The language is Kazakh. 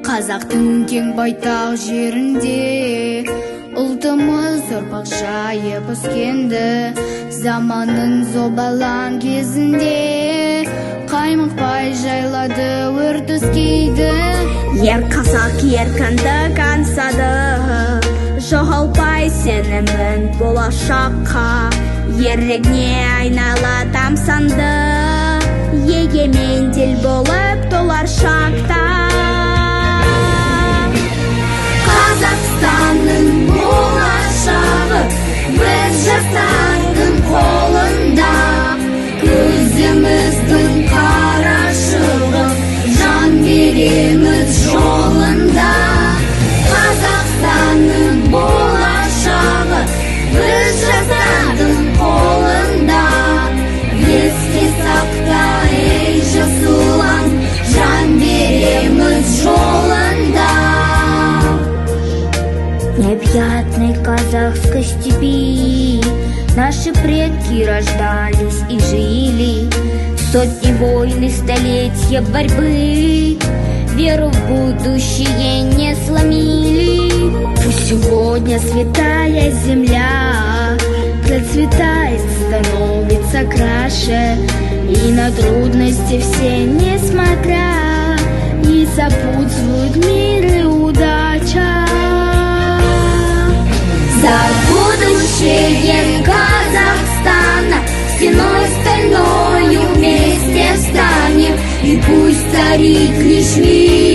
Қазақтың кең байтақ жерінде ұлтымыз ұрпақ жайып өскенді. Заманның зобалаң кезінде қаймықпай жайлады өрт өскейді. Ер қазақ еркіндік аңсады, жоғалтпай сенімін болашаққа. Ерлігіне айнала тамсанды, егемен ел болып толар шақта. Қазақстанның болашағы біз жастардың қолында. Көзіміздің қарашығы жан береміз жолында. Қазақстанның болашағы біз жастардың қолында. Еске сақта, ей жасыл аң, жан береміз жолында. Необъятной казахской степи наши предки рождались и жили. Сотни войн и столетия борьбы веру в будущее не сломили. Пусть сегодня святая земля процветает, становится краше, и на трудности все несмотря и сопутствуют мир и удача. За будущее Казахстана стеной стальною вместе встанем, и пусть царит лишь мир.